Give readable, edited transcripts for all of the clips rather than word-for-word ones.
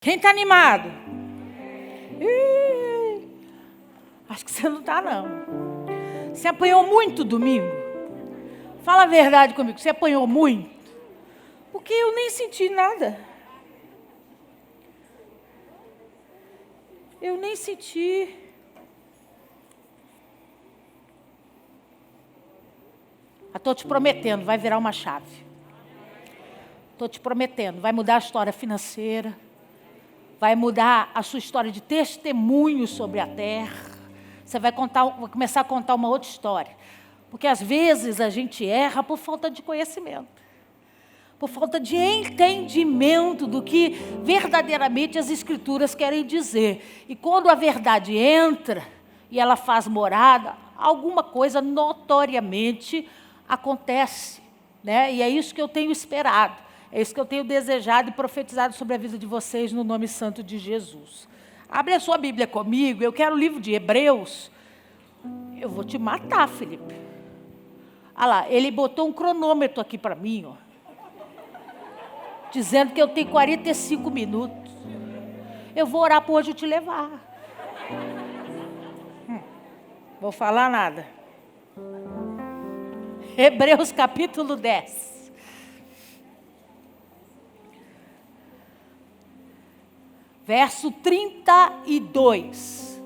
Quem está animado? Acho que você não está, não. Você apanhou muito domingo? Fala a verdade comigo, você apanhou muito? Porque eu nem senti nada. Eu nem senti. Estou te prometendo, vai virar uma chave. Estou te prometendo, vai mudar a história financeira. Vai mudar a sua história de testemunho sobre a terra. Você vai começar a contar uma outra história. Porque às vezes a gente erra por falta de conhecimento. Por falta de entendimento do que verdadeiramente as Escrituras querem dizer. E quando a verdade entra e ela faz morada, alguma coisa notoriamente acontece, né? E é isso que eu tenho esperado, é isso que eu tenho desejado e profetizado sobre a vida de vocês no nome santo de Jesus. Abre a sua Bíblia comigo, eu quero o livro de Hebreus. Eu vou te matar, Felipe. Olha lá, ele botou um cronômetro aqui para mim, ó, dizendo que eu tenho 45 minutos. Eu vou orar para hoje te levar. Vou falar nada. Hebreus capítulo 10. Verso 32.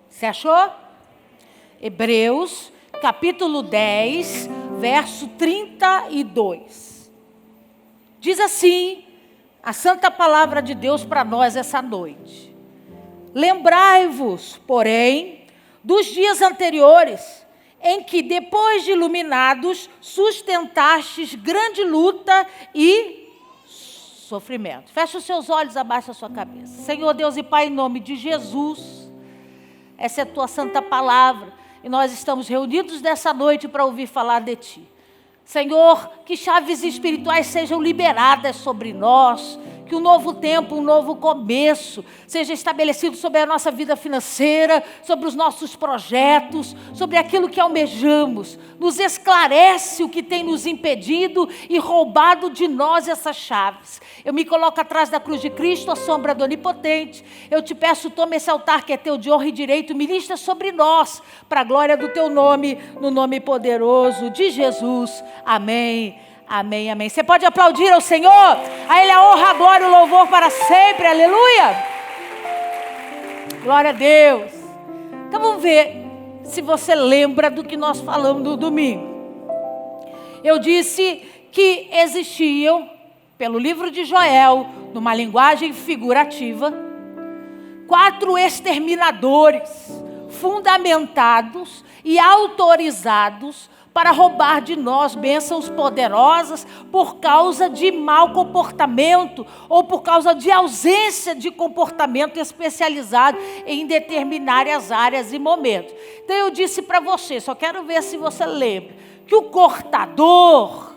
Você achou? Hebreus, capítulo 10, verso 32. Diz assim a santa palavra de Deus para nós essa noite. Lembrai-vos, porém, dos dias anteriores, em que, depois de iluminados, sustentastes grande luta e sofrimento. Feche os seus olhos, abaixa a sua cabeça. Senhor Deus e Pai, em nome de Jesus, essa é a tua santa palavra, e nós estamos reunidos nessa noite para ouvir falar de ti. Senhor, que chaves espirituais sejam liberadas sobre nós, que um novo tempo, um novo começo seja estabelecido sobre a nossa vida financeira, sobre os nossos projetos, sobre aquilo que almejamos. Nos esclarece o que tem nos impedido e roubado de nós essas chaves. Eu me coloco atrás da cruz de Cristo, à sombra do Onipotente. Eu te peço, toma esse altar que é teu de honra e direito, ministra sobre nós, para a glória do teu nome, no nome poderoso de Jesus. Amém. Amém, amém. Você pode aplaudir ao Senhor? A Ele a honra, a glória e o louvor para sempre. Aleluia. Glória a Deus. Então vamos ver se você lembra do que nós falamos no domingo. Eu disse que existiam, pelo livro de Joel, numa linguagem figurativa, 4 exterminadores fundamentados e autorizados para roubar de nós bênçãos poderosas por causa de mau comportamento ou por causa de ausência de comportamento especializado em determinadas áreas e momentos. Então eu disse para você, só quero ver se você lembra, que o cortador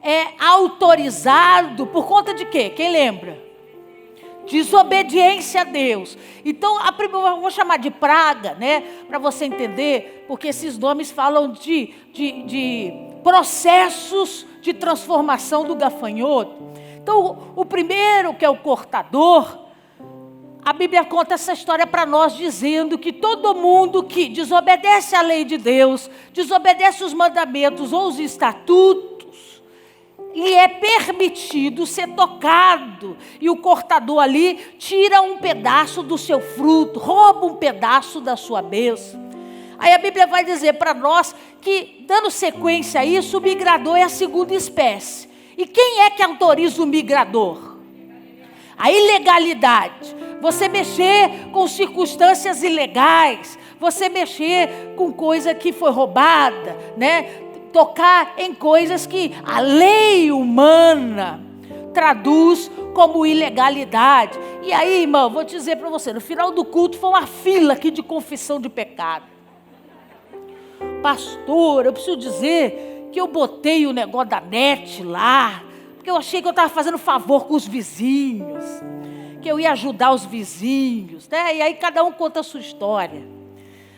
é autorizado por conta de quê? Quem lembra? Desobediência a Deus. Então, eu vou chamar de praga, né? Para você entender, porque esses nomes falam de processos de transformação do gafanhoto. Então, o primeiro, que é o cortador, a Bíblia conta essa história para nós, dizendo que todo mundo que desobedece à lei de Deus, desobedece os mandamentos ou os estatutos, lhe é permitido ser tocado, e o cortador ali tira um pedaço do seu fruto, rouba um pedaço da sua bênção. Aí a Bíblia vai dizer para nós que, dando sequência a isso, o migrador é a segunda espécie. E quem é que autoriza o migrador? A ilegalidade. Você mexer com circunstâncias ilegais, você mexer com coisa que foi roubada, né? Tocar em coisas que a lei humana traduz como ilegalidade. E aí, irmão, vou dizer para você, no final do culto foi uma fila aqui de confissão de pecado. Pastor, eu preciso dizer que eu botei o negócio da net lá, porque eu achei que eu estava fazendo favor com os vizinhos, que porque eu ia ajudar os vizinhos, né? E aí cada um conta a sua história.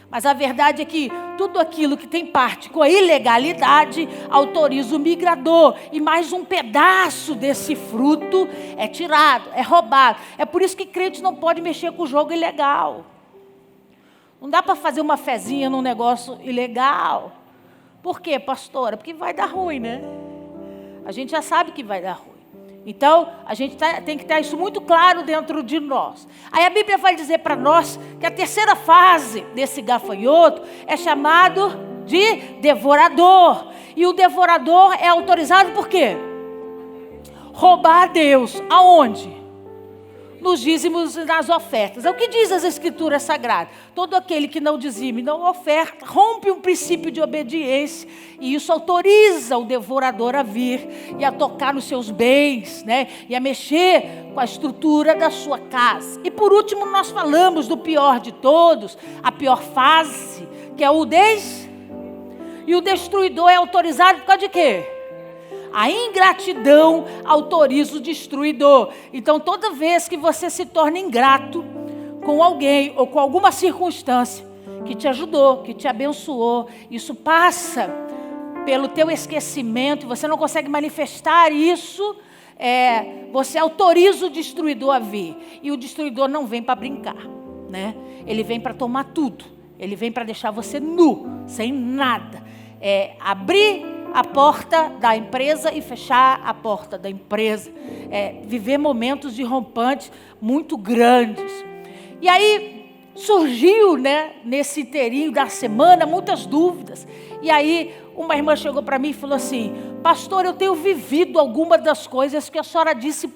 Mas a verdade é que tudo aquilo que tem parte com a ilegalidade autoriza o migrador. E mais um pedaço desse fruto é tirado, é roubado. É por isso que crente não pode mexer com o jogo ilegal. Não dá para fazer uma fezinha num negócio ilegal. Por quê, pastora? Porque vai dar ruim, né? A gente já sabe que vai dar ruim. Então, a gente tem que ter isso muito claro dentro de nós. Aí a Bíblia vai dizer para nós que a terceira fase desse gafanhoto é chamado de devorador. E o devorador é autorizado por quê? Roubar a Deus. Aonde? Nos dízimos e nas ofertas. É o que diz as Escrituras Sagradas. Todo aquele que não dizime, não oferta, rompe um princípio de obediência. E isso autoriza o devorador a vir e a tocar nos seus bens, né? E a mexer com a estrutura da sua casa. E por último, nós falamos do pior de todos, a pior fase, que é o E o destruidor é autorizado por causa de quê? A ingratidão autoriza o destruidor. Então, toda vez que você se torna ingrato com alguém ou com alguma circunstância que te ajudou, que te abençoou, isso passa pelo teu esquecimento, você não consegue manifestar isso, você autoriza o destruidor a vir. E o destruidor não vem para brincar, né? Ele vem para tomar tudo. Ele vem para deixar você nu, sem nada. Abrir a porta da empresa e fechar a porta da empresa. Viver momentos de rompantes muito grandes. E aí surgiu, né, nesse inteirinho da semana, muitas dúvidas. E aí uma irmã chegou para mim e falou assim: pastor, eu tenho vivido algumas das coisas que a senhora disse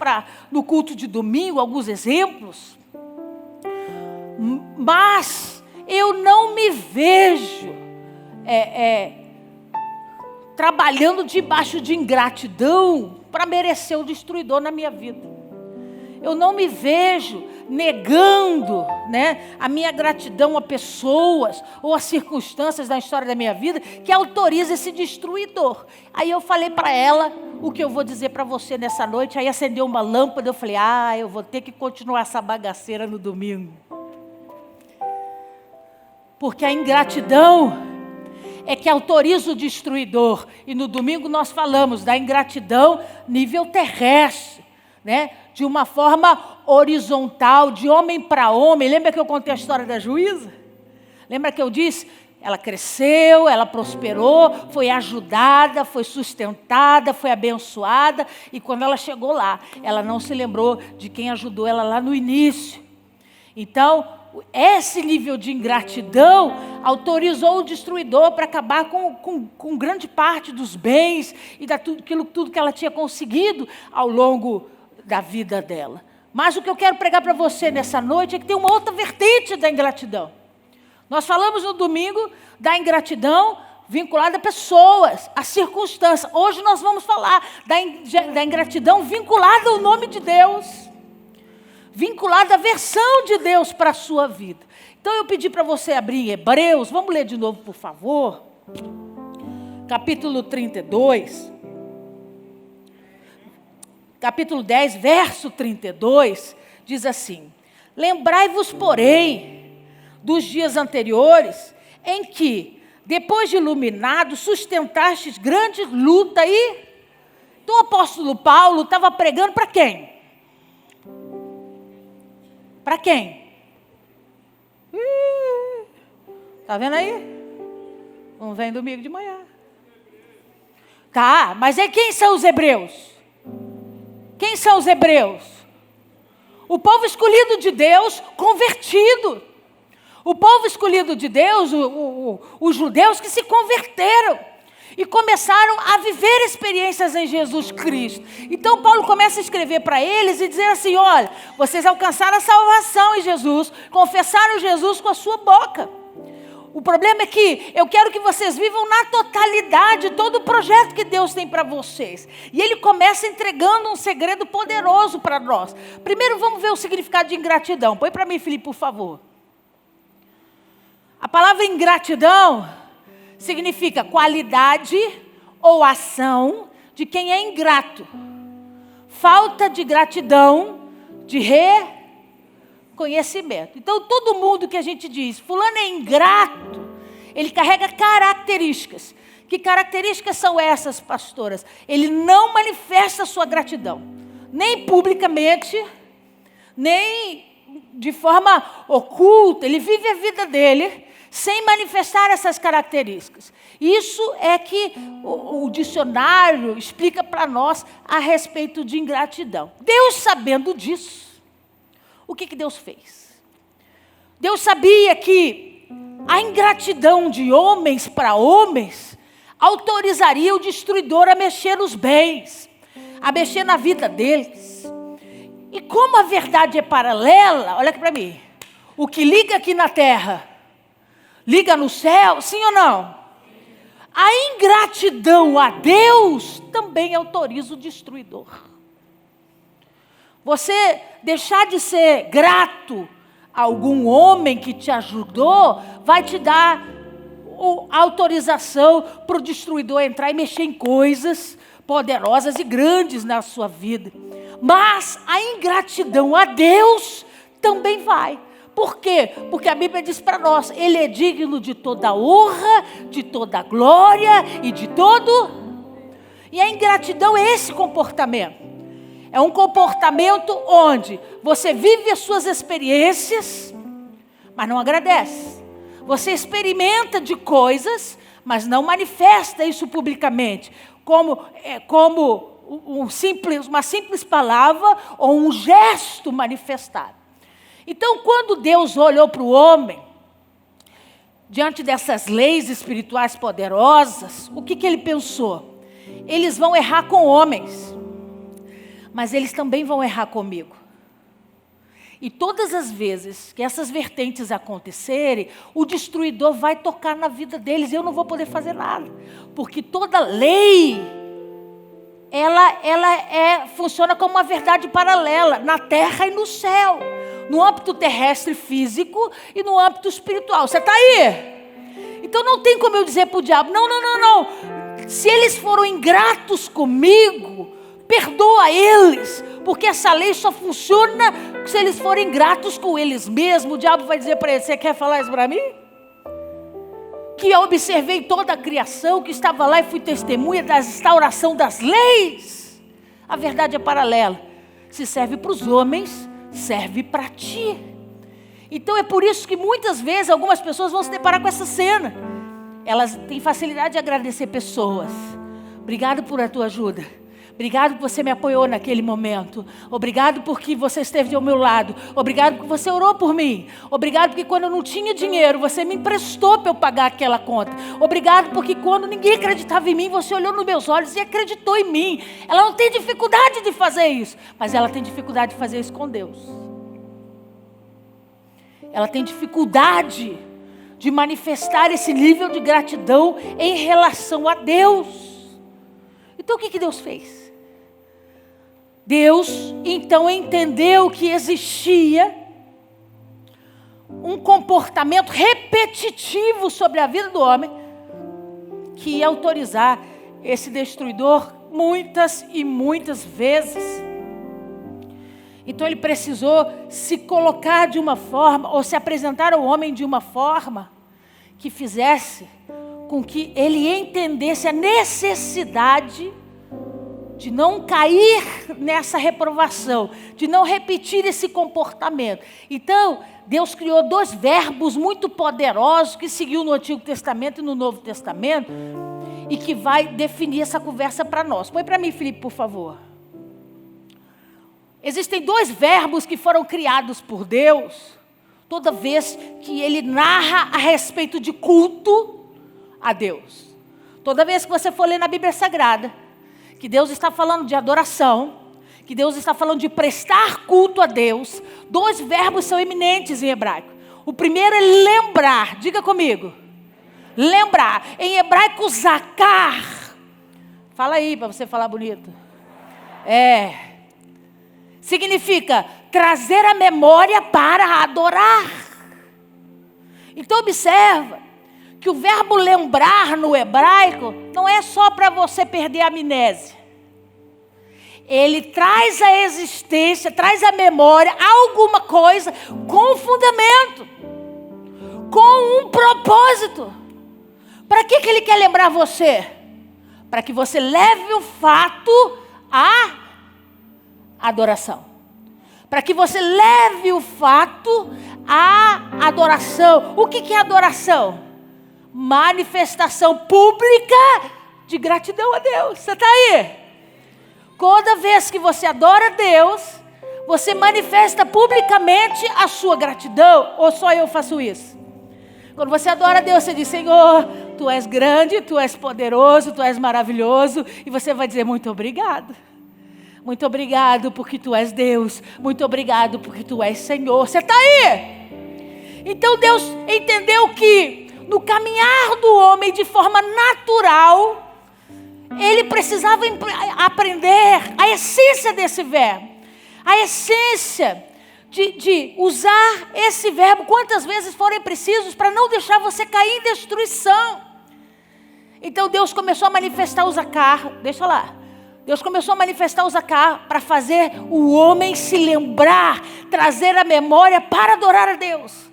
no culto de domingo, alguns exemplos. Mas eu não me vejo trabalhando debaixo de ingratidão para merecer o destruidor na minha vida. Eu não me vejo negando, né, a minha gratidão a pessoas ou a circunstâncias da história da minha vida que autoriza esse destruidor. Aí eu falei para ela o que eu vou dizer para você nessa noite. Aí acendeu uma lâmpada, eu falei: eu vou ter que continuar essa bagaceira no domingo. Porque a ingratidão é que autoriza o destruidor. E no domingo nós falamos da ingratidão nível terrestre, né? De uma forma horizontal, de homem para homem. Lembra que eu contei a história da juíza? Lembra que eu disse? Ela cresceu, ela prosperou, foi ajudada, foi sustentada, foi abençoada. E quando ela chegou lá, ela não se lembrou de quem ajudou ela lá no início. Então, esse nível de ingratidão autorizou o destruidor para acabar com grande parte dos bens e tudo que ela tinha conseguido ao longo da vida dela. Mas o que eu quero pregar para você nessa noite é que tem uma outra vertente da ingratidão. Nós falamos no domingo da ingratidão vinculada a pessoas, a circunstâncias. Hoje nós vamos falar da ingratidão vinculada ao nome de Deus. Vinculada à versão de Deus para a sua vida. Então eu pedi para você abrir em Hebreus, vamos ler de novo, por favor. Capítulo 32. Capítulo 10, verso 32, diz assim: lembrai-vos, porém, dos dias anteriores, em que, depois de iluminado, sustentastes grande luta Então o apóstolo Paulo estava pregando para quem? Para quem? Tá vendo aí? Não vem domingo de manhã. Tá, mas quem são os hebreus? Quem são os hebreus? O povo escolhido de Deus, convertido. O povo escolhido de Deus, os judeus que se converteram e começaram a viver experiências em Jesus Cristo. Então Paulo começa a escrever para eles e dizer assim: olha, vocês alcançaram a salvação em Jesus, confessaram Jesus com a sua boca. O problema é que eu quero que vocês vivam na totalidade todo o projeto que Deus tem para vocês. E ele começa entregando um segredo poderoso para nós. Primeiro vamos ver o significado de ingratidão. Põe para mim, Felipe, por favor. A palavra ingratidão significa qualidade ou ação de quem é ingrato. Falta de gratidão, de conhecimento. Então, todo mundo que a gente diz, fulano é ingrato, ele carrega características. Que características são essas, pastoras? Ele não manifesta a sua gratidão, nem publicamente, nem de forma oculta. Ele vive a vida dele sem manifestar essas características. Isso é que o dicionário explica para nós a respeito de ingratidão. Deus, sabendo disso, o que Deus fez? Deus sabia que a ingratidão de homens para homens autorizaria o destruidor a mexer nos bens, a mexer na vida deles. E como a verdade é paralela, olha aqui para mim, o que liga aqui na terra, liga no céu, sim ou não? A ingratidão a Deus também autoriza o destruidor. Você deixar de ser grato a algum homem que te ajudou, vai te dar a autorização para o destruidor entrar e mexer em coisas poderosas e grandes na sua vida. Mas a ingratidão a Deus também vai. Por quê? Porque a Bíblia diz para nós, Ele é digno de toda honra, de toda glória e de todo. E a ingratidão é esse comportamento. É um comportamento onde você vive as suas experiências, mas não agradece. Você experimenta de coisas, mas não manifesta isso publicamente. Como uma simples palavra ou um gesto manifestado. Então, quando Deus olhou para o homem, diante dessas leis espirituais poderosas, o que Ele pensou? Eles vão errar com homens, mas eles também vão errar comigo. E todas as vezes que essas vertentes acontecerem, o destruidor vai tocar na vida deles e eu não vou poder fazer nada. Porque toda lei, ela funciona como uma verdade paralela, na terra e no céu. No âmbito terrestre físico e no âmbito espiritual. Você está aí? Então não tem como eu dizer para o diabo, não. Se eles foram ingratos comigo, perdoa eles. Porque essa lei só funciona se eles forem ingratos com eles mesmos. O diabo vai dizer para ele, você quer falar isso para mim? Que eu observei toda a criação, que estava lá e fui testemunha da instauração das leis. A verdade é paralela. Se serve para os homens, serve para ti. Então é por isso que muitas vezes algumas pessoas vão se deparar com essa cena. Elas têm facilidade de agradecer pessoas. Obrigado por a tua ajuda. Obrigado porque você me apoiou naquele momento. Obrigado porque você esteve ao meu lado. Obrigado porque você orou por mim. Obrigado porque quando eu não tinha dinheiro, você me emprestou para eu pagar aquela conta. Obrigado porque quando ninguém acreditava em mim, você olhou nos meus olhos e acreditou em mim. Ela não tem dificuldade de fazer isso, mas ela tem dificuldade de fazer isso com Deus. Ela tem dificuldade de manifestar esse nível de gratidão em relação a Deus. Então o que Deus fez? Deus então entendeu que existia um comportamento repetitivo sobre a vida do homem que ia autorizar esse destruidor muitas e muitas vezes. Então ele precisou se colocar de uma forma, ou se apresentar ao homem de uma forma que fizesse com que ele entendesse a necessidade de não cair nessa reprovação, de não repetir esse comportamento. Então, Deus criou dois verbos muito poderosos que seguiu no Antigo Testamento e no Novo Testamento e que vai definir essa conversa para nós. Põe para mim, Felipe, por favor. Existem dois verbos que foram criados por Deus toda vez que Ele narra a respeito de culto a Deus. Toda vez que você for ler na Bíblia Sagrada, que Deus está falando de adoração, que Deus está falando de prestar culto a Deus, dois verbos são eminentes em hebraico. O primeiro é lembrar, diga comigo. Lembrar, em hebraico zakar. Fala aí para você falar bonito. Significa trazer a memória para adorar. Então observa que o verbo lembrar no hebraico não é só para você perder a amnésia. ele traz à existência, traz à memória alguma coisa com fundamento, com um propósito. Para que ele quer lembrar você? Para que você leve o fato à adoração. Para que você leve o fato à adoração. O que é adoração? Manifestação pública de gratidão a Deus. Você está aí? Toda vez que você adora a Deus, você manifesta publicamente a sua gratidão. Ou só eu faço isso? Quando você adora a Deus, você diz: Senhor, Tu és grande, Tu és poderoso, Tu és maravilhoso. E você vai dizer: muito obrigado. Muito obrigado porque Tu és Deus. Muito obrigado porque Tu és Senhor. Você está aí? Então Deus entendeu que no caminhar do homem de forma natural, ele precisava aprender a essência desse verbo. A essência de usar esse verbo quantas vezes forem precisos para não deixar você cair em destruição. Então Deus começou a manifestar o Zacar. Deixa lá. Deus começou a manifestar o Zacar para fazer o homem se lembrar, trazer a memória para adorar a Deus.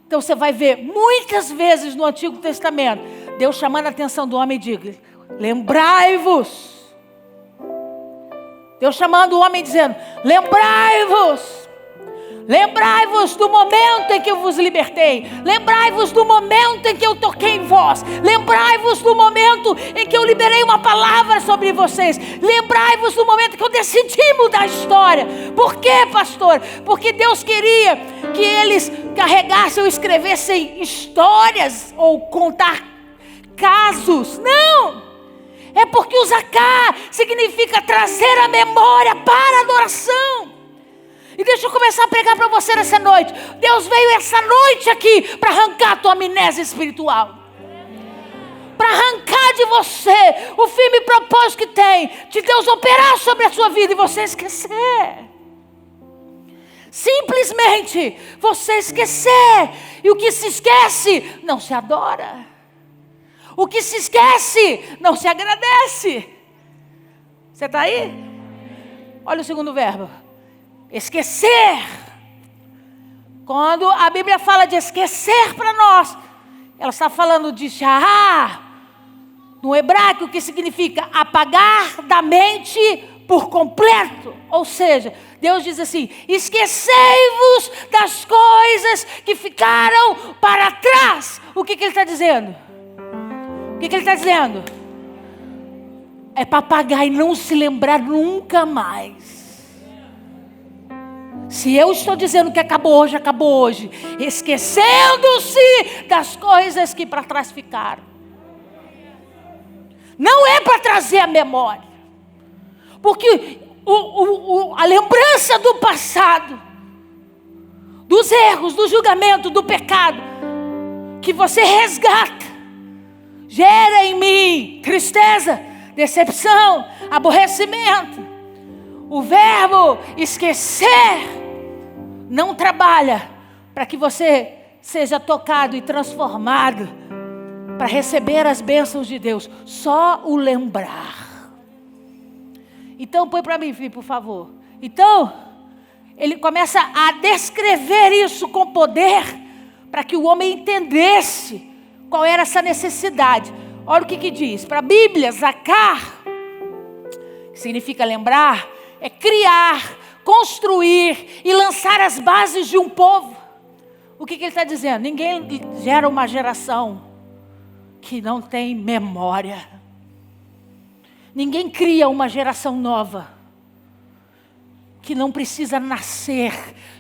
Então você vai ver muitas vezes no Antigo Testamento, Deus chamando a atenção do homem e diga: lembrai-vos. Deus chamando o homem dizendo: lembrai-vos. Lembrai-vos do momento em que eu vos libertei. Lembrai-vos do momento em que eu toquei em vós. Lembrai-vos do momento em que eu liberei uma palavra sobre vocês. Lembrai-vos do momento que eu decidi mudar a história. Por quê, pastor? Porque Deus queria que eles carregassem ou escrevessem histórias ou contar casos. Não! É porque o Zacar significa trazer a memória para a adoração. E deixa eu começar a pregar para você nessa noite. Deus veio essa noite aqui para arrancar a tua amnésia espiritual. Para arrancar de você o firme propósito que tem de Deus operar sobre a sua vida e você esquecer. Simplesmente você esquecer. E o que se esquece não se adora. O que se esquece não se agradece. Você está aí? Olha o segundo verbo. Esquecer. Quando a Bíblia fala de esquecer para nós, ela está falando de shahar, no hebraico, que significa apagar da mente por completo. Ou seja, Deus diz assim: esquecei-vos das coisas que ficaram para trás. O que Ele está dizendo? O que Ele está dizendo? É para apagar e não se lembrar nunca mais. Se eu estou dizendo que acabou hoje, acabou hoje. Esquecendo-se das coisas que para trás ficaram. Não é para trazer a memória. Porque a lembrança do passado, dos erros, do julgamento, do pecado, que você resgata, gera em mim tristeza, decepção, aborrecimento. O verbo esquecer não trabalha para que você seja tocado e transformado para receber as bênçãos de Deus. Só o lembrar. Então põe para mim, filho, por favor. Então ele começa a descrever isso com poder para que o homem entendesse qual era essa necessidade. Olha o que diz. Para a Bíblia, Zacar, que significa lembrar, é criar, construir e lançar as bases de um povo. O que ele está dizendo? Ninguém gera uma geração que não tem memória. Ninguém cria uma geração nova que não precisa nascer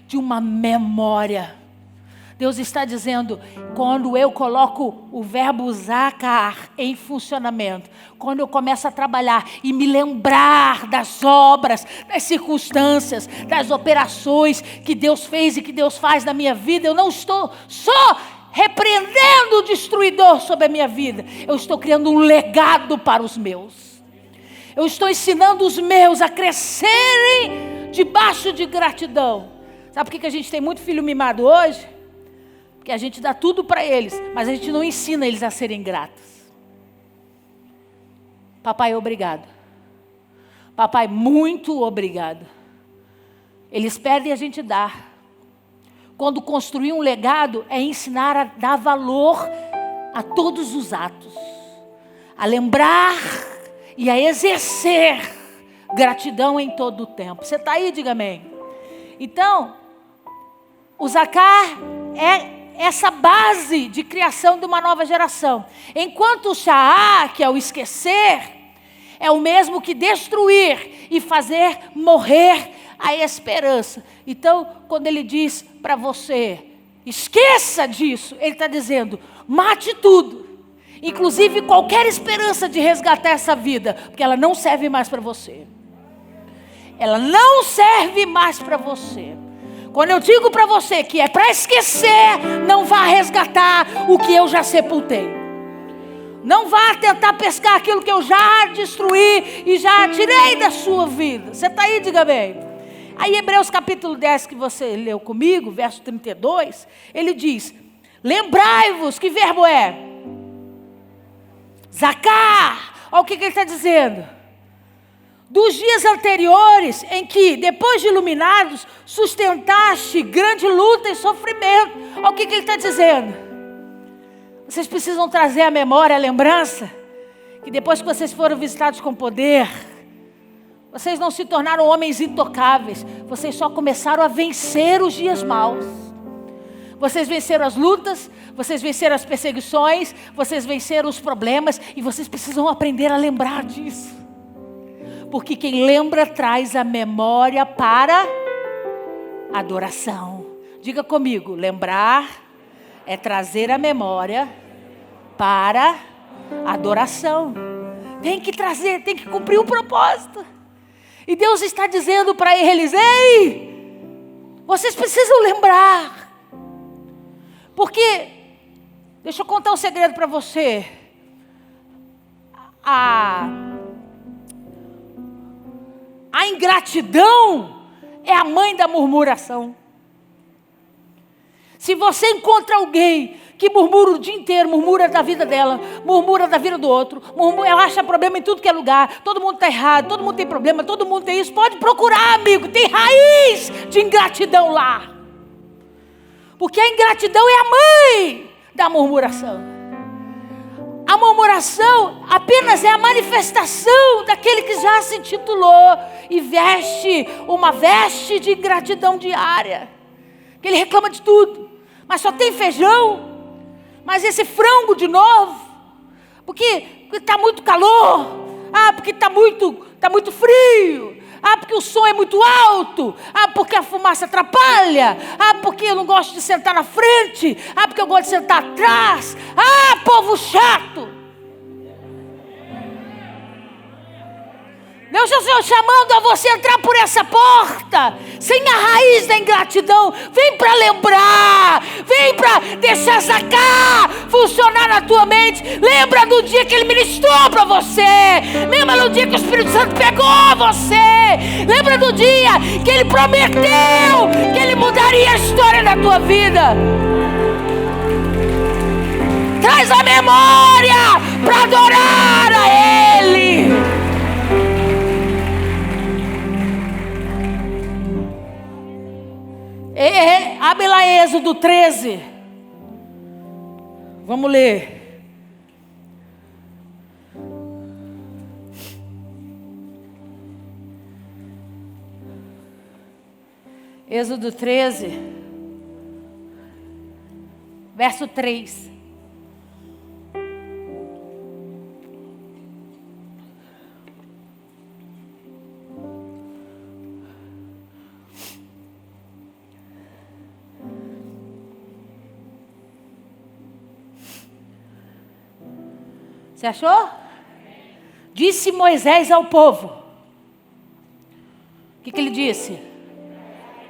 de uma memória. Deus está dizendo, quando eu coloco o verbo zacar em funcionamento, quando eu começo a trabalhar e me lembrar das obras, das circunstâncias, das operações que Deus fez e que Deus faz na minha vida, eu não estou só repreendendo o destruidor sobre a minha vida, eu estou criando um legado para os meus. Eu estou ensinando os meus a crescerem debaixo de gratidão. Sabe por que a gente tem muito filho mimado hoje? Porque a gente dá tudo para eles, mas a gente não ensina eles a serem gratos. Papai, obrigado. Papai, muito obrigado. Eles pedem e a gente dá. Quando construir um legado é ensinar a dar valor a todos os atos. A lembrar e a exercer gratidão em todo o tempo. Você está aí? Diga amém. Então, o Zacar é essa base de criação de uma nova geração. Enquanto o Sha'á, que é o esquecer, é o mesmo que destruir e fazer morrer a esperança. Então, quando ele diz para você, esqueça disso, ele está dizendo, mate tudo. Inclusive qualquer esperança de resgatar essa vida, porque ela não serve mais para você. Ela não serve mais para você. Quando eu digo para você que é para esquecer, não vá resgatar o que eu já sepultei. Não vá tentar pescar aquilo que eu já destruí e já tirei da sua vida. Você está aí, diga bem. Aí Hebreus capítulo 10 que você leu comigo, verso 32, ele diz, lembrai-vos, que verbo é? Zacar. Olha o que ele está dizendo. Dos dias anteriores, em que, depois de iluminados, sustentaste grande luta e sofrimento. Olha o que ele está dizendo. Vocês precisam trazer à memória, a lembrança, que depois que vocês foram visitados com poder, vocês não se tornaram homens intocáveis. Vocês só começaram a vencer os dias maus. Vocês venceram as lutas, vocês venceram as perseguições, vocês venceram os problemas, e vocês precisam aprender a lembrar disso. Porque quem lembra traz a memória para adoração. Diga comigo, lembrar é trazer a memória para adoração. Tem que trazer, tem que cumprir o propósito. E Deus está dizendo para eles, ei, vocês precisam lembrar. Porque, deixa eu contar um segredo para você. A ingratidão é a mãe da murmuração. Se você encontra alguém que murmura o dia inteiro, murmura da vida dela, murmura da vida do outro, ela acha problema em tudo que é lugar, todo mundo está errado, todo mundo tem problema, todo mundo tem isso, pode procurar, amigo, tem raiz de ingratidão lá. Porque a ingratidão é a mãe da murmuração. A murmuração apenas é a manifestação daquele que já se intitulou e veste uma veste de ingratidão diária. Que ele reclama de tudo, mas só tem feijão, mas esse frango de novo, porque está muito calor, porque está muito frio, porque o som é muito alto, porque a fumaça atrapalha, porque eu não gosto de sentar na frente, porque eu gosto de sentar atrás, povo chato. Deus é o Senhor chamando a você entrar por essa porta, sem a raiz da ingratidão. Vem para lembrar, vem para deixar sacar, funcionar na tua mente. Lembra do dia que Ele ministrou para você. Lembra do dia que o Espírito Santo pegou você. Lembra do dia que Ele prometeu que Ele mudaria a história da tua vida. Traz a memória para adorar a Ele. Abre lá Êxodo 13. Vamos ler. Êxodo 13, verso 3. Você achou? Disse Moisés ao povo. O que ele disse?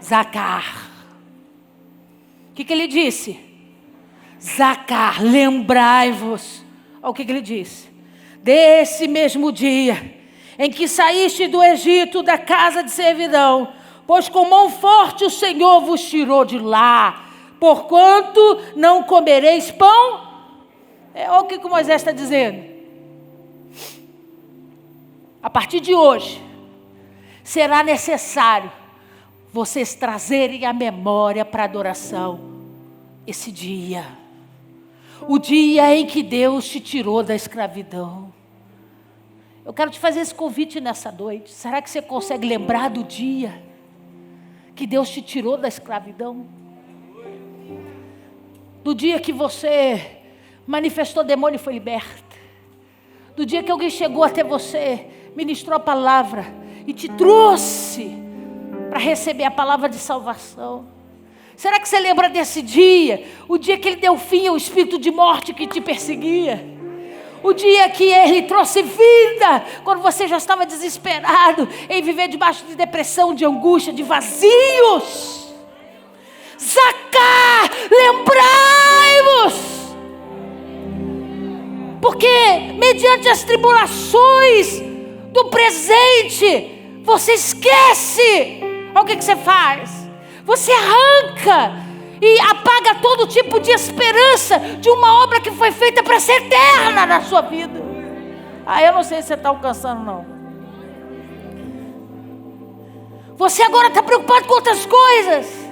Zacar. O que ele disse? Zacar, lembrai-vos. Olha o que ele disse. Desse mesmo dia em que saíste do Egito, da casa de servidão, pois com mão forte o Senhor vos tirou de lá, porquanto não comereis pão. Olha o que Moisés está dizendo. A partir de hoje, será necessário vocês trazerem à memória para adoração esse dia. O dia em que Deus te tirou da escravidão. Eu quero te fazer esse convite nessa noite. Será que você consegue lembrar do dia que Deus te tirou da escravidão? Do dia que você manifestou demônio e foi liberta. Do dia que alguém chegou até você, ministrou a palavra e te trouxe para receber a palavra de salvação. Será que você lembra desse dia? O dia que Ele deu fim ao espírito de morte que te perseguia. O dia que Ele trouxe vida, quando você já estava desesperado em viver debaixo de depressão, de angústia, de vazios. Zacá, lembrai-vos. Porque mediante as tribulações do presente, você esquece. Olha o que você faz. Você arranca e apaga todo tipo de esperança de uma obra que foi feita para ser eterna na sua vida. Eu não sei se você está alcançando, não. Você agora está preocupado com outras coisas.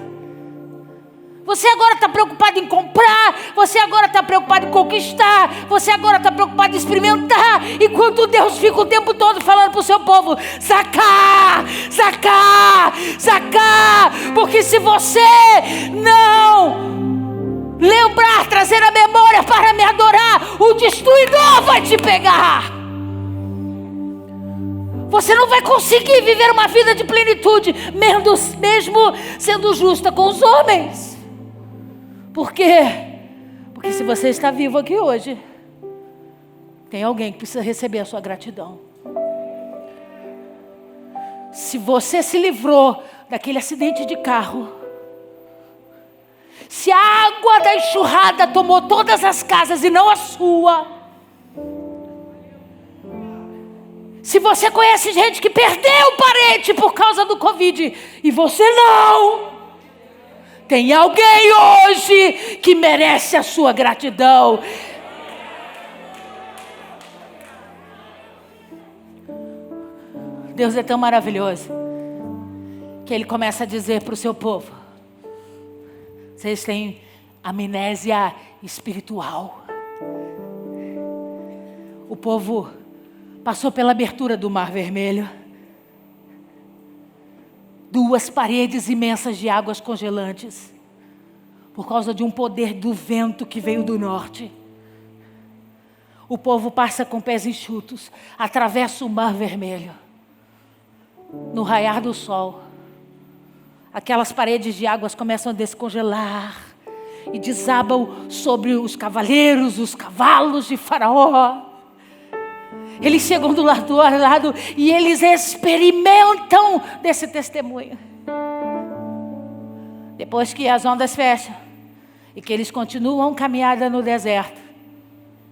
Você agora está preocupado em comprar. Você agora está preocupado em conquistar. Você agora está preocupado em experimentar. Enquanto Deus fica o tempo todo falando para o seu povo: Zacá, Zacá, Zacá. Porque se você não lembrar, trazer a memória para me adorar, o destruidor vai te pegar. Você não vai conseguir viver uma vida de plenitude, mesmo sendo justa com os homens. Por quê? Porque se você está vivo aqui hoje, tem alguém que precisa receber a sua gratidão. Se você se livrou daquele acidente de carro, se a água da enxurrada tomou todas as casas e não a sua, se você conhece gente que perdeu parente por causa do Covid e você não, tem alguém hoje que merece a sua gratidão. Deus é tão maravilhoso que Ele começa a dizer para o seu povo: vocês têm amnésia espiritual. O povo passou pela abertura do Mar Vermelho. 2 paredes imensas de águas congelantes, por causa de um poder do vento que veio do norte. O povo passa com pés enxutos, atravessa o Mar Vermelho. No raiar do sol, aquelas paredes de águas começam a descongelar e desabam sobre os cavaleiros, os cavalos de Faraó. Eles chegam do lado e eles experimentam desse testemunho. Depois que as ondas fecham e que eles continuam caminhada no deserto,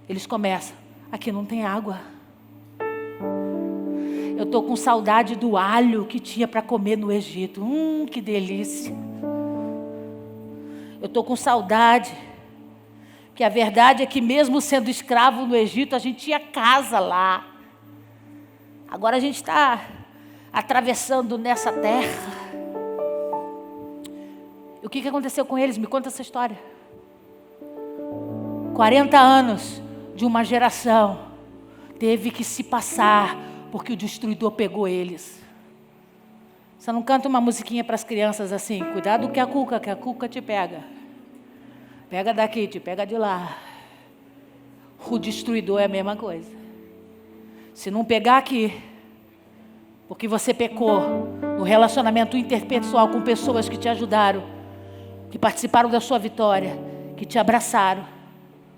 eles começam: aqui não tem água. Eu estou com saudade do alho que tinha para comer no Egito. Que delícia. Eu estou com saudade. Que a verdade é que mesmo sendo escravo no Egito, a gente tinha casa lá. Agora a gente está atravessando nessa terra. E o que aconteceu com eles? Me conta essa história. 40 anos de uma geração teve que se passar porque o destruidor pegou eles. Você não canta uma musiquinha para as crianças assim: cuidado que a cuca te pega. Pega daqui, te pega de lá. O destruidor é a mesma coisa. Se não pegar aqui, porque você pecou no relacionamento interpessoal com pessoas que te ajudaram, que participaram da sua vitória, que te abraçaram,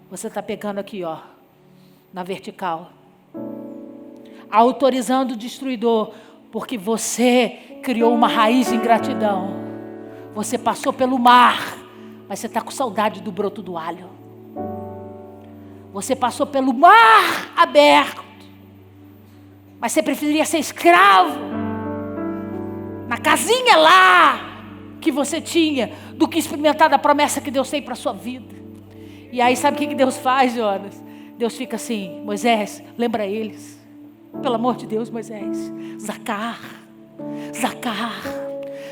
você está pegando aqui, ó, na vertical. Autorizando o destruidor, porque você criou uma raiz de ingratidão. Você passou pelo mar, mas você está com saudade do broto do alho. Você passou pelo mar aberto, mas você preferia ser escravo na casinha lá que você tinha, do que experimentar da promessa que Deus tem para a sua vida. E aí sabe o que Deus faz, Jonas? Deus fica assim: Moisés, lembra eles. Pelo amor de Deus, Moisés. Zacá,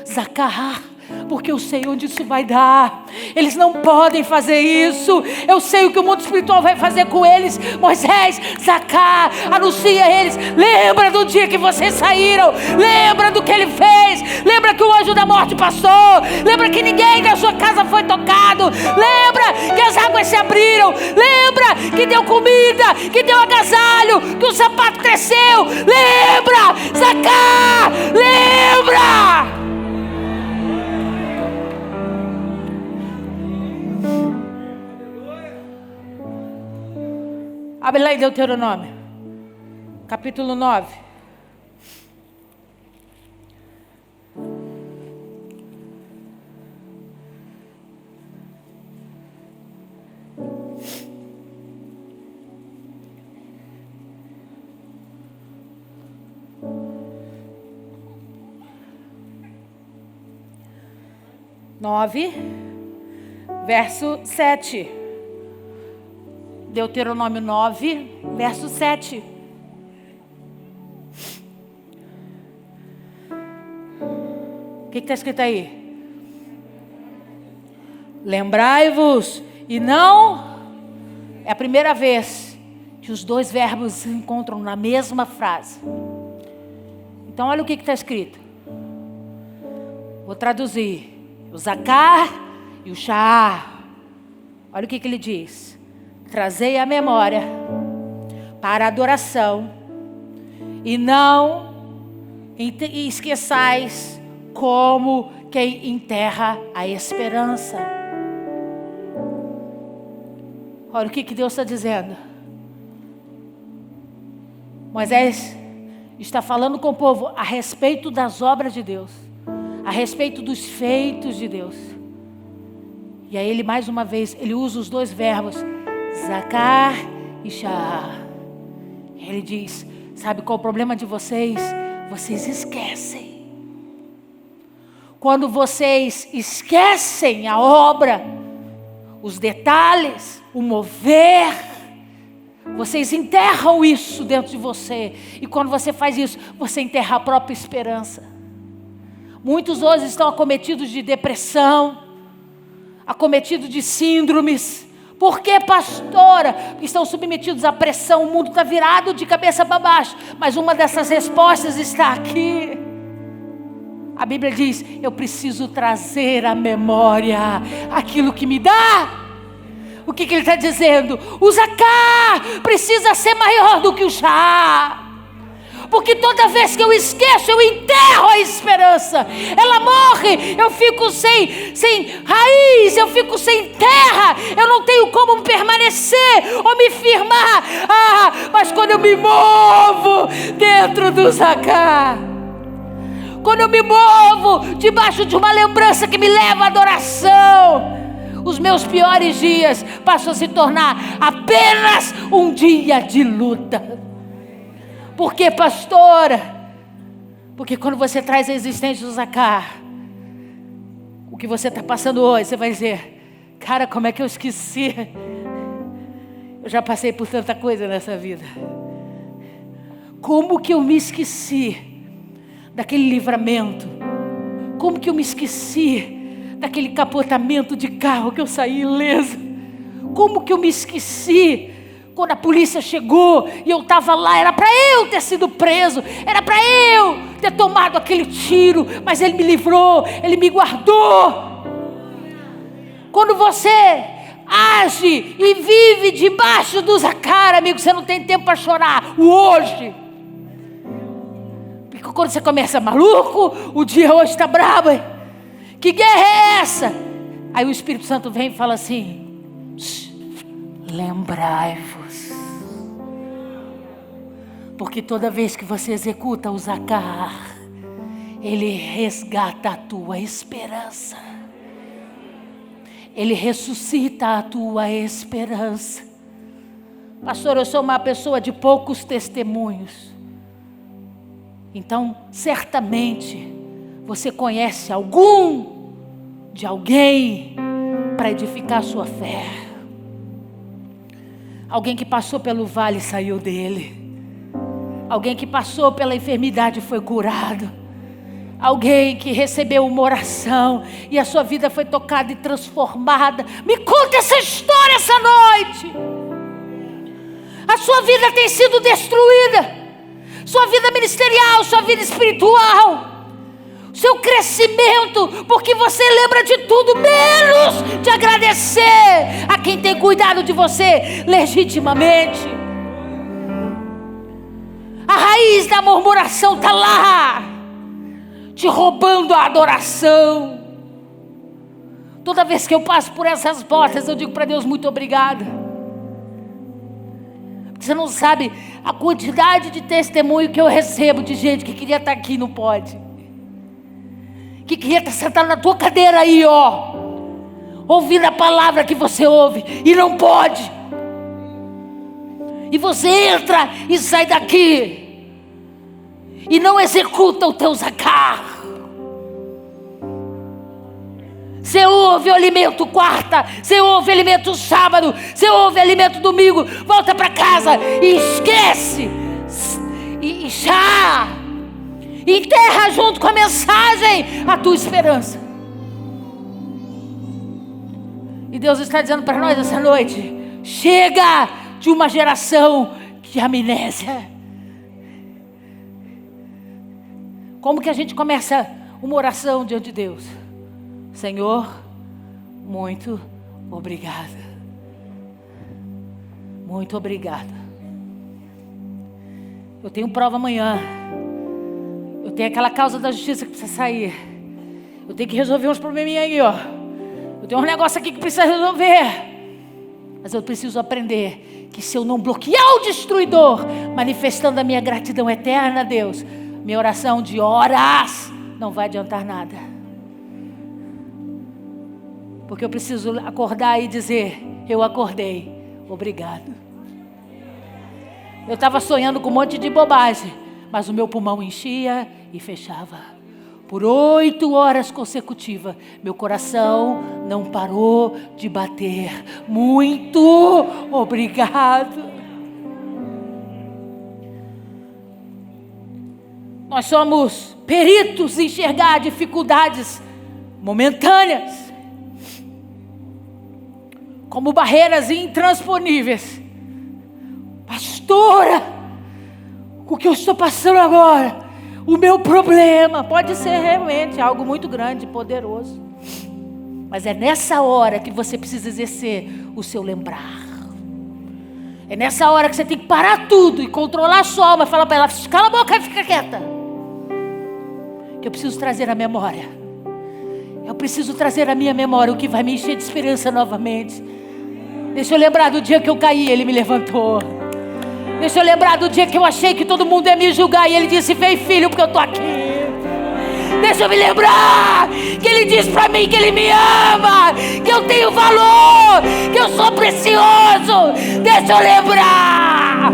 Zacar, porque eu sei onde isso vai dar. Eles não podem fazer isso. Eu sei o que o mundo espiritual vai fazer com eles. Moisés, Zacar, anuncia a eles. Lembra do dia que vocês saíram. Lembra do que ele fez. Lembra que o anjo da morte passou. Lembra que ninguém da sua casa foi tocado. Lembra que as águas se abriram. Lembra que deu comida, que deu agasalho, que o sapato cresceu. Lembra, Zacar, lembra. Abre lá em Deuteronômio, capítulo 9. Verso 7. Deuteronômio 9, verso 7. O que está escrito aí? Lembrai-vos, e não... É a primeira vez que os dois verbos se encontram na mesma frase. Então olha o que está escrito. Vou traduzir. O Zacar e o Sha'ar. Olha o que ele diz. Trazei a memória para a adoração e não esqueçais como quem enterra a esperança. Olha o que Deus está dizendo. Moisés está falando com o povo a respeito das obras de Deus, a respeito dos feitos de Deus. E aí ele mais uma vez, ele usa os dois verbos, Zacar e Sha'ar. Ele diz, sabe qual é o problema de vocês? Vocês esquecem. Quando vocês esquecem a obra, os detalhes, o mover, vocês enterram isso dentro de você. E quando você faz isso, você enterra a própria esperança. Muitos hoje estão acometidos de depressão, acometidos de síndromes. Por que, pastora? Estão submetidos à pressão, o mundo está virado de cabeça para baixo. Mas uma dessas respostas está aqui. A Bíblia diz, eu preciso trazer à memória aquilo que me dá. O que ele está dizendo? O Zacar precisa ser maior do que o Sha'ar. Porque toda vez que eu esqueço, eu enterro a esperança. Ela morre, eu fico sem raiz, eu fico sem terra. Eu não tenho como permanecer ou me firmar. Mas quando eu me movo dentro do Zacar, quando eu me movo debaixo de uma lembrança que me leva à adoração, os meus piores dias passam a se tornar apenas um dia de luta. Por que, pastora? Porque quando você traz a existência do Zacar, o que você está passando hoje, você vai dizer, cara, como é que eu esqueci? Eu já passei por tanta coisa nessa vida. Como que eu me esqueci daquele livramento? Como que eu me esqueci daquele capotamento de carro que eu saí ileso? Como que eu me esqueci quando a polícia chegou e eu estava lá? Era para eu ter sido preso, era para eu ter tomado aquele tiro, mas Ele me livrou, Ele me guardou. Quando você age e vive debaixo do Zacar, amigo, você não tem tempo para chorar o hoje. Porque quando você começa maluco, o dia hoje está brabo, hein? Que guerra é essa? Aí o Espírito Santo vem e fala assim, lembrai-vos. Porque toda vez que você executa o Zacar, Ele resgata a tua esperança. Ele ressuscita a tua esperança. Pastor, eu sou uma pessoa de poucos testemunhos. Então, certamente, você conhece algum de alguém para edificar a sua fé. Alguém que passou pelo vale e saiu dele. Alguém que passou pela enfermidade e foi curado. alguém que recebeu uma oração e a sua vida foi tocada e transformada. Me conta essa história essa noite. A sua vida tem sido destruída, sua vida ministerial, sua vida espiritual, seu crescimento, porque você lembra de tudo menos de agradecer a quem tem cuidado de você legitimamente. A raiz da murmuração está lá, te roubando a adoração. Toda vez que eu passo por essas portas, eu digo para Deus, muito obrigada. Você não sabe a quantidade de testemunho que eu recebo de gente que queria estar aqui e não pode. Que queria estar sentado na tua cadeira aí, ó, ouvindo a palavra que você ouve e não pode. E você entra e sai daqui e não executa o teu zacar. Você ouve o alimento quarta, você ouve o alimento sábado, você ouve o alimento domingo, volta para casa e esquece, e já enterra junto com a mensagem a tua esperança. E Deus está dizendo para nós essa noite, chega de uma geração de amnésia. Como que a gente começa uma oração diante de Deus? Senhor, muito obrigada. Muito obrigada. Eu tenho prova amanhã. Eu tenho aquela causa da justiça que precisa sair. Eu tenho que resolver uns probleminhas aí, ó. Eu tenho um negócio aqui que precisa resolver. Mas eu preciso aprender que se eu não bloquear o destruidor, manifestando a minha gratidão eterna a Deus, minha oração de horas não vai adiantar nada. Porque eu preciso acordar e dizer, eu acordei, obrigado. Eu estava sonhando com um monte de bobagem, mas o meu pulmão enchia e fechava. Por 8 horas consecutivas, meu coração não parou de bater. Muito obrigado. Nós somos peritos em enxergar dificuldades momentâneas como barreiras intransponíveis. Pastora, o que eu estou passando agora, o meu problema, pode ser realmente algo muito grande, poderoso. Mas é nessa hora que você precisa exercer o seu lembrar. É nessa hora que você tem que parar tudo e controlar a sua alma e falar para ela, cala a boca e fica quieta. Que eu preciso trazer a memória. Eu preciso trazer a minha memória, o que vai me encher de esperança novamente. Deixa eu lembrar do dia que eu caí, Ele me levantou. Deixa eu lembrar do dia que eu achei que todo mundo ia me julgar e Ele disse, vem filho, porque eu estou aqui. Deixa eu me lembrar que Ele disse para mim que Ele me ama, que eu tenho valor, que eu sou precioso. Deixa eu lembrar.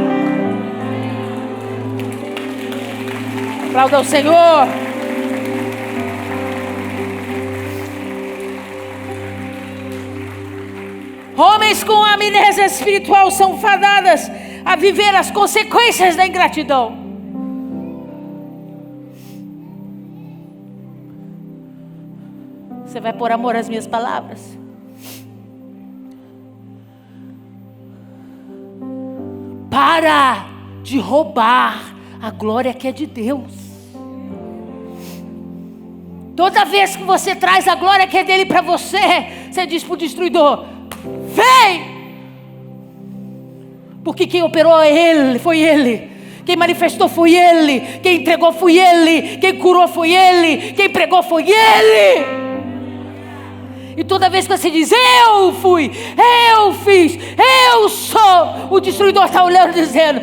Aplauda o Senhor. Homens com amnésia espiritual são fadadas a viver as consequências da ingratidão. Você vai pôr amor às minhas palavras? Para de roubar a glória que é de Deus. Toda vez que você traz a glória que é dele para você, você diz para o destruidor, vem! Porque quem operou é Ele, foi Ele. Quem manifestou foi Ele. Quem entregou foi Ele. Quem curou foi Ele. Quem pregou foi Ele. E toda vez que você diz, eu fui, eu fiz, eu sou, o destruidor está olhando dizendo,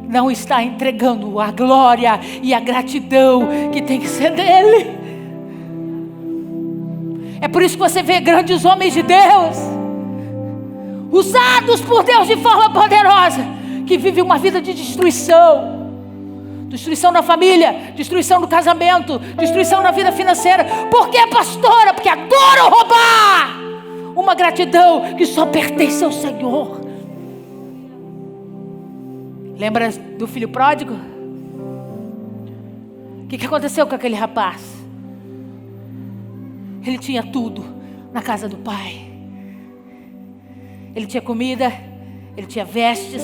não está entregando a glória e a gratidão que tem que ser dele. É por isso que você vê grandes homens de Deus, usados por Deus de forma poderosa, que vivem uma vida de destruição. Destruição na família, destruição no casamento, destruição na vida financeira. Por que, pastora? Porque adoram roubar uma gratidão que só pertence ao Senhor. Lembra do filho pródigo? que aconteceu com aquele rapaz? Ele tinha tudo na casa do pai. Ele tinha comida, ele tinha vestes,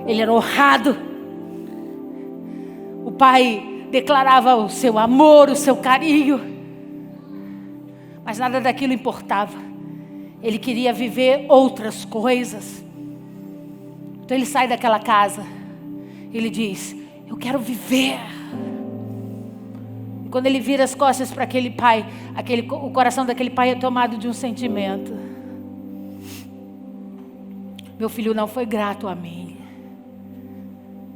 ele era honrado. O pai declarava o seu amor, o seu carinho. Mas nada daquilo importava. Ele queria viver outras coisas. Então ele sai daquela casa. Ele diz: eu quero viver. E quando ele vira as costas para aquele pai, o coração daquele pai é tomado de um sentimento. Meu filho não foi grato a mim.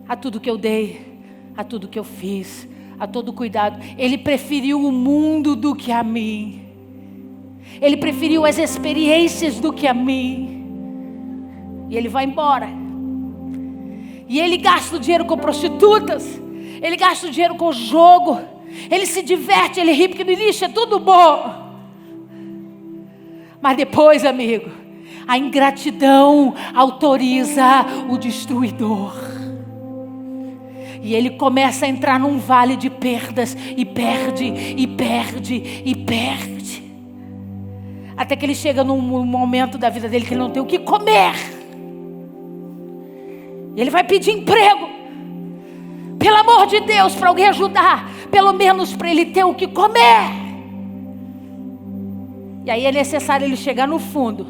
A tudo que eu dei, a tudo que eu fiz, a todo o cuidado. Ele preferiu o mundo do que a mim. Ele preferiu as experiências do que a mim. E ele vai embora. E ele gasta o dinheiro com prostitutas. Ele gasta o dinheiro com jogo. Ele se diverte, ele ri, porque no início é tudo bom. Mas depois, amigo, a ingratidão autoriza o destruidor. E ele começa a entrar num vale de perdas. E perde, e perde, e perde. Até que ele chega num momento da vida dele que ele não tem o que comer. E ele vai pedir emprego. Pelo amor de Deus, para alguém ajudar. Pelo menos para ele ter o que comer. E aí é necessário ele chegar no fundo.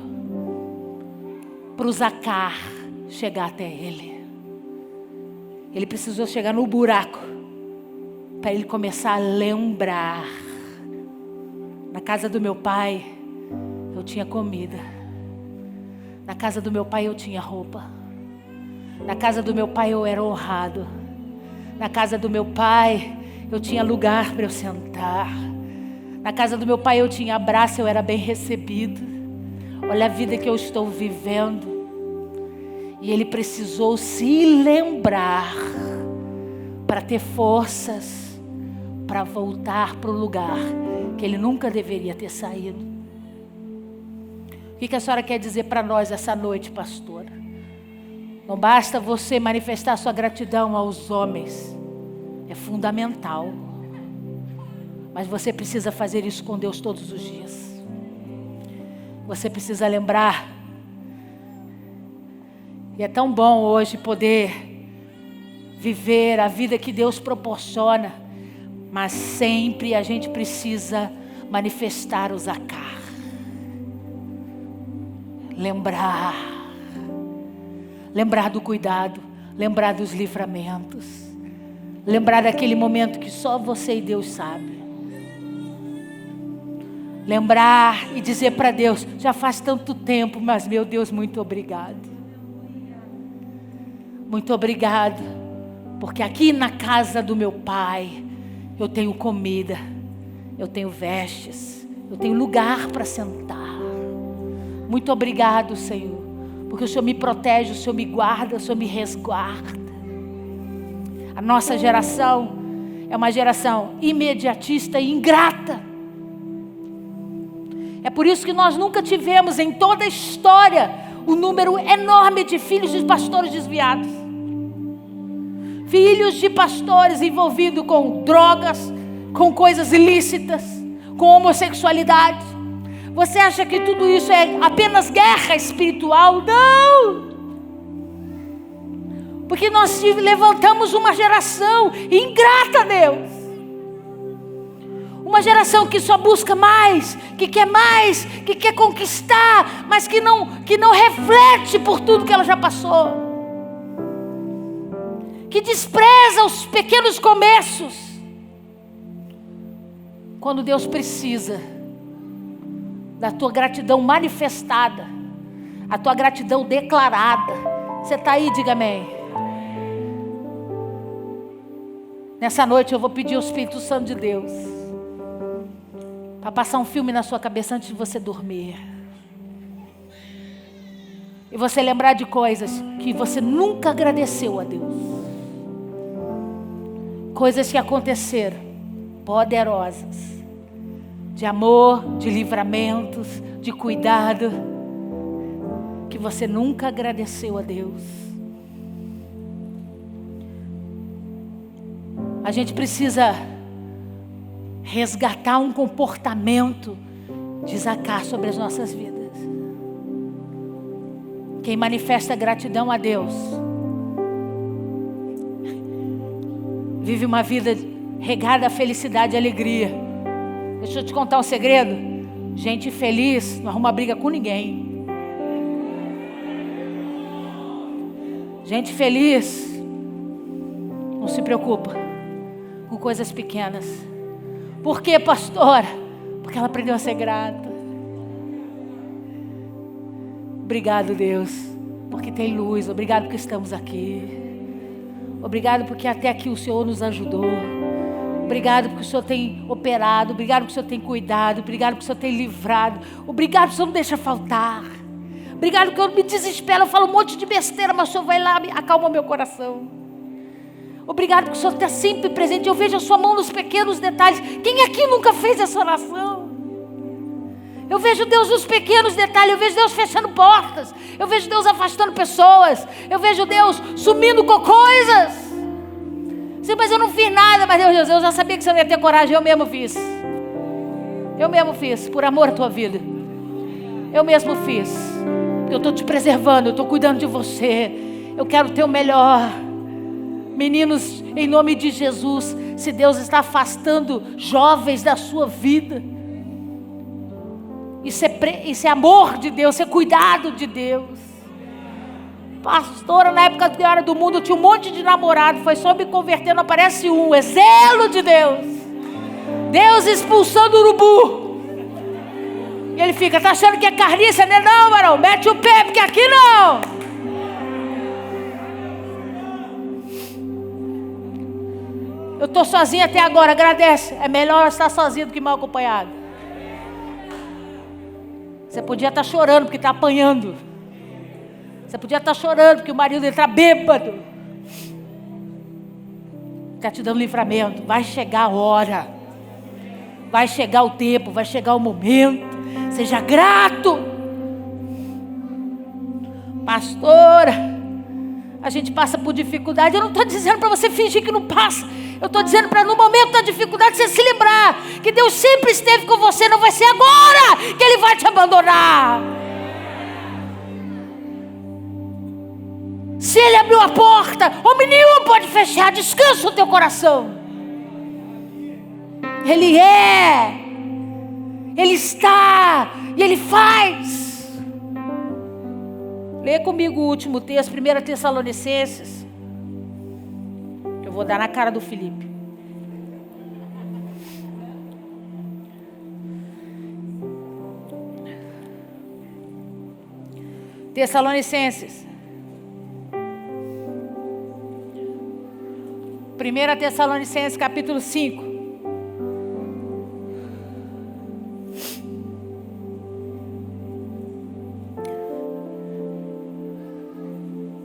Para o Zacar chegar até ele. Ele precisou chegar no buraco. Para ele começar a lembrar. Na casa do meu pai, eu tinha comida. Na casa do meu pai eu tinha roupa. Na casa do meu pai eu era honrado. Na casa do meu pai eu tinha lugar para eu sentar. Na casa do meu pai eu tinha abraço, eu era bem recebido. Olha a vida que eu estou vivendo. E ele precisou se lembrar para ter forças para voltar para o lugar que ele nunca deveria ter saído. O que a senhora quer dizer para nós essa noite, pastora? Não basta você manifestar sua gratidão aos homens. É fundamental. Mas você precisa fazer isso com Deus todos os dias. Você precisa lembrar. E é tão bom hoje poder viver a vida que Deus proporciona. Mas sempre a gente precisa manifestar o Zacar. Lembrar do cuidado, lembrar dos livramentos, lembrar daquele momento que só você e Deus sabem. Lembrar e dizer para Deus: já faz tanto tempo, mas meu Deus, muito obrigado. Muito obrigado, porque aqui na casa do meu pai, eu tenho comida, eu tenho vestes, eu tenho lugar para sentar. Muito obrigado, Senhor. Porque o Senhor me protege, o Senhor me guarda, o Senhor me resguarda. A nossa geração é uma geração imediatista e ingrata. É por isso que nós nunca tivemos em toda a história um número enorme de filhos de pastores desviados. Filhos de pastores envolvidos com drogas, com coisas ilícitas, com homossexualidade. Você acha que tudo isso é apenas guerra espiritual? Não! Porque nós levantamos uma geração ingrata a Deus. Uma geração que só busca mais, que quer conquistar, mas que não reflete por tudo que ela já passou. Que despreza os pequenos começos. Quando Deus precisa da tua gratidão manifestada, a tua gratidão declarada. Você está aí, diga amém. Nessa noite eu vou pedir ao Espírito Santo de Deus para passar um filme na sua cabeça antes de você dormir. E você lembrar de coisas que você nunca agradeceu a Deus. Coisas que aconteceram, poderosas. De amor, de livramentos, de cuidado, que você nunca agradeceu a Deus. A gente precisa resgatar um comportamento de Zacar sobre as nossas vidas. Quem manifesta gratidão a Deus vive uma vida regada a felicidade e alegria. Deixa eu te contar um segredo. Gente feliz não arruma briga com ninguém. Gente feliz não se preocupa com coisas pequenas. Por quê, pastora? Porque ela aprendeu a ser grata. Obrigado, Deus, porque tem luz. Obrigado porque estamos aqui. Obrigado porque até aqui o Senhor nos ajudou. Obrigado porque o Senhor tem operado. Obrigado porque o Senhor tem cuidado. Obrigado porque o Senhor tem livrado. Obrigado porque o Senhor não deixa faltar. Obrigado porque eu me desespero. Eu falo um monte de besteira, mas o Senhor vai lá e acalma meu coração. Obrigado porque o Senhor está sempre presente. Eu vejo a sua mão nos pequenos detalhes. Quem aqui nunca fez essa oração? Eu vejo Deus nos pequenos detalhes. Eu vejo Deus fechando portas. Eu vejo Deus afastando pessoas. Eu vejo Deus sumindo com coisas. Sim, mas eu não fiz nada. Mas Deus, eu já sabia que você não ia ter coragem. Eu mesmo fiz. Eu mesmo fiz, por amor à tua vida. Eu mesmo fiz. Eu estou te preservando. Eu estou cuidando de você. Eu quero o teu melhor. Meninos, em nome de Jesus, se Deus está afastando jovens da sua vida, isso é amor de Deus, isso é cuidado de Deus. Pastora, na época que eu era do mundo, eu tinha um monte de namorado, foi só me converter, não aparece um, é zelo de Deus. Deus expulsando o urubu. E ele fica, tá achando que é carniça, né? Não, varão, mete o pé, porque aqui não. Eu estou sozinha até agora, agradece. É melhor estar sozinho do que mal acompanhado. Você podia estar chorando porque está apanhando. Você podia estar chorando porque o marido está bêbado. Está te dando livramento. Vai chegar a hora. Vai chegar o tempo, vai chegar o momento. Seja grato. Pastora, a gente passa por dificuldade. Eu não estou dizendo para você fingir que não passa. Eu estou dizendo para no momento da dificuldade você se lembrar que Deus sempre esteve com você. Não vai ser agora que Ele vai te abandonar. Se Ele abriu a porta, homem nenhum pode fechar. Descansa o teu coração. Ele é, Ele está e Ele faz. Lê comigo o último texto, 1 Tessalonicenses. Eu vou dar na cara do Felipe. Tessalonicenses. 1 Tessalonicenses capítulo 5.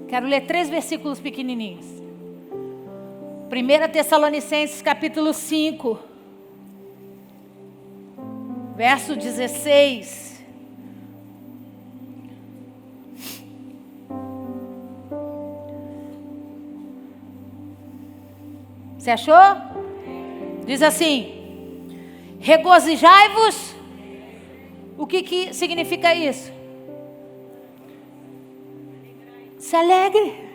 Quero ler 3 versículos pequenininhos. 1 Tessalonicenses capítulo 5, verso 16. Você achou? Diz assim: regozijai-vos. O que significa isso? Se alegre.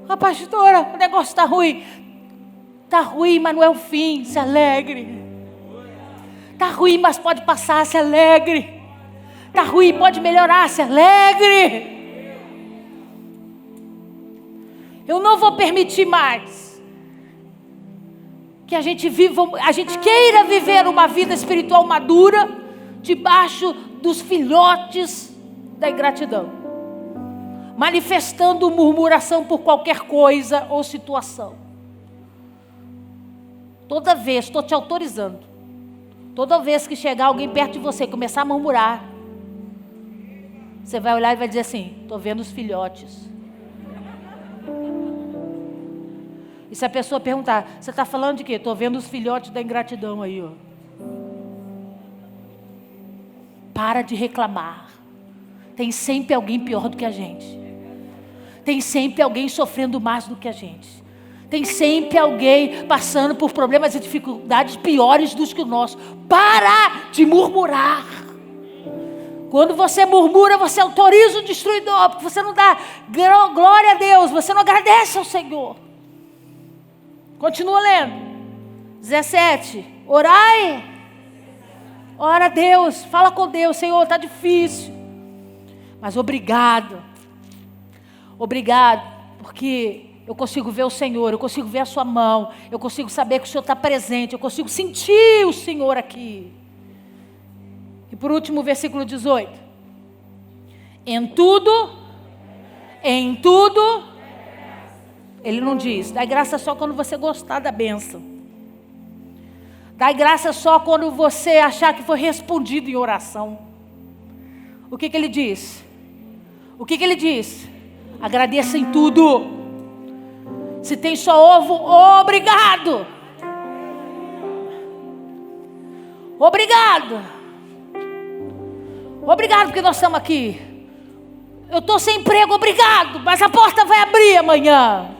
Ah, pastora, o negócio está ruim. Está ruim, mas não é o fim. Se alegre. Está ruim, mas pode passar. Se alegre. Está ruim, pode melhorar. Se alegre. Eu não vou permitir mais que a gente queira viver uma vida espiritual madura debaixo dos filhotes da ingratidão, manifestando murmuração por qualquer coisa ou situação. Toda vez, estou te autorizando, toda vez que chegar alguém perto de você e começar a murmurar, você vai olhar e vai dizer assim: estou vendo os filhotes. E se a pessoa perguntar: você está falando de quê? Estou vendo os filhotes da ingratidão aí, ó. Para de reclamar. Tem sempre alguém pior do que a gente. Tem sempre alguém sofrendo mais do que a gente. Tem sempre alguém passando por problemas e dificuldades piores dos que o nosso. Para de murmurar. Quando você murmura, você autoriza o destruidor, porque você não dá glória a Deus, você não agradece ao Senhor. Continua lendo. 17. Orai. Ora a Deus, fala com Deus. Senhor, está difícil. Mas obrigado. Obrigado, porque eu consigo ver o Senhor, eu consigo ver a sua mão, eu consigo saber que o Senhor está presente, eu consigo sentir o Senhor aqui. E por último, versículo 18. Em tudo, ele não diz, dá graça só quando você gostar da bênção. Dá graça só quando você achar que foi respondido em oração. O que ele diz? O que ele diz? Agradeça em tudo. Se tem só ovo, obrigado. Obrigado. Obrigado porque nós estamos aqui. Eu estou sem emprego, obrigado. Mas a porta vai abrir amanhã.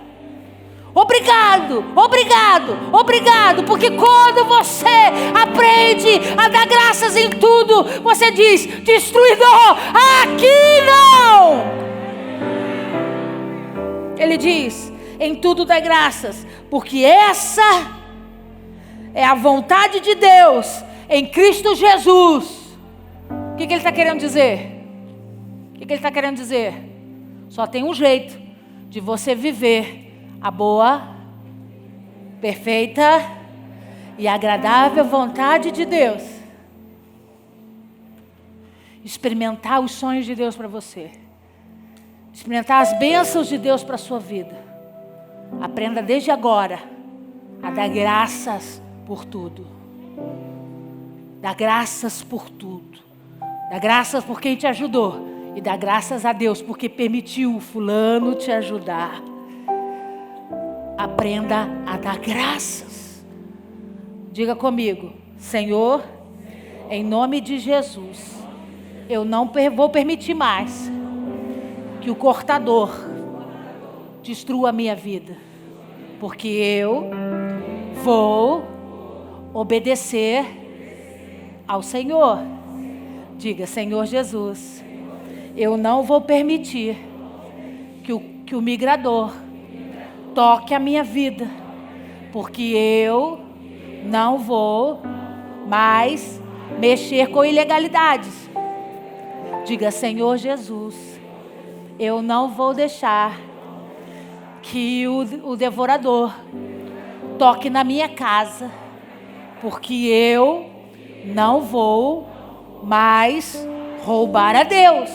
Obrigado, obrigado, obrigado. Porque quando você aprende a dar graças em tudo, você diz, destruidor, aqui não. Ele diz, em tudo dá graças, porque essa é a vontade de Deus em Cristo Jesus. O que ele está querendo dizer? O que ele está querendo dizer? Só tem um jeito de você viver a boa, perfeita e agradável vontade de Deus. Experimentar os sonhos de Deus para você. Experimentar as bênçãos de Deus para a sua vida. Aprenda desde agora a dar graças por tudo. Dá graças por tudo. Dá graças por quem te ajudou. E dá graças a Deus porque permitiu fulano te ajudar. Aprenda a dar graças. Diga comigo, Senhor, em nome de Jesus, eu não vou permitir mais que o cortador destrua a minha vida, porque eu vou obedecer ao Senhor. Diga, Senhor Jesus, eu não vou permitir que o migrador toque a minha vida, porque eu não vou mais mexer com ilegalidades. Diga, Senhor Jesus, eu não vou deixar que o devorador toque na minha casa, porque eu não vou mais roubar a Deus.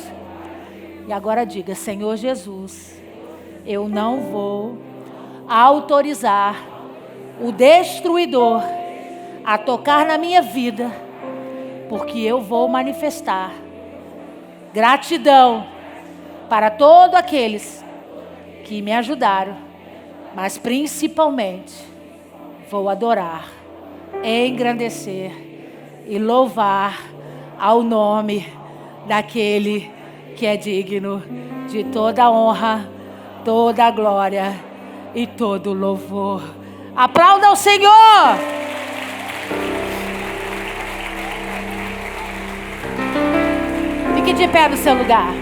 E agora diga, Senhor Jesus, eu não vou autorizar o destruidor a tocar na minha vida, porque eu vou manifestar gratidão para todos aqueles que me ajudaram, mas principalmente vou adorar, engrandecer e louvar ao nome daquele que é digno de toda honra, toda glória e todo louvor. Aplauda ao Senhor! Fique de pé no seu lugar.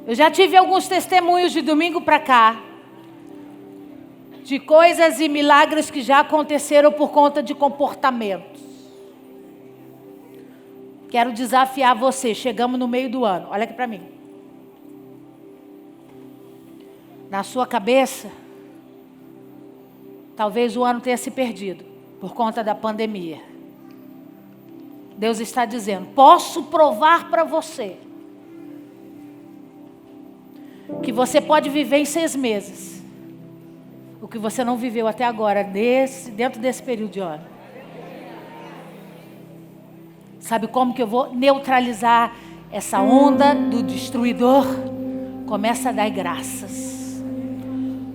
Eu já tive alguns testemunhos de domingo para cá, de coisas e milagres que já aconteceram por conta de comportamentos. Quero desafiar você, chegamos no meio do ano, olha aqui para mim. Na sua cabeça, talvez o ano tenha se perdido, por conta da pandemia. Deus está dizendo, posso provar para você, que você pode viver em 6 meses o que você não viveu até agora, dentro desse período de ano. Sabe como que eu vou neutralizar essa onda do destruidor? Começa a dar graças.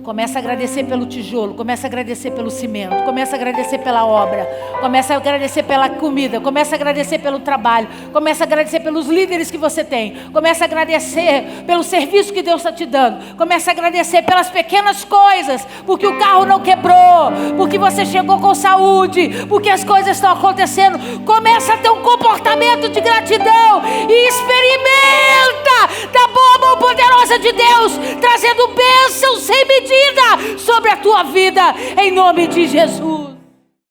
Começa a agradecer pelo tijolo, começa a agradecer pelo cimento, começa a agradecer pela obra, começa a agradecer pela comida, começa a agradecer pelo trabalho, começa a agradecer pelos líderes que você tem, começa a agradecer pelo serviço que Deus está te dando, começa a agradecer pelas pequenas coisas, porque o carro não quebrou, porque você chegou com saúde, porque as coisas estão acontecendo. Começa a ter um comportamento de gratidão e experimenta da boa mão poderosa de Deus, trazendo bênçãos sem medida sobre a tua vida, em nome de Jesus.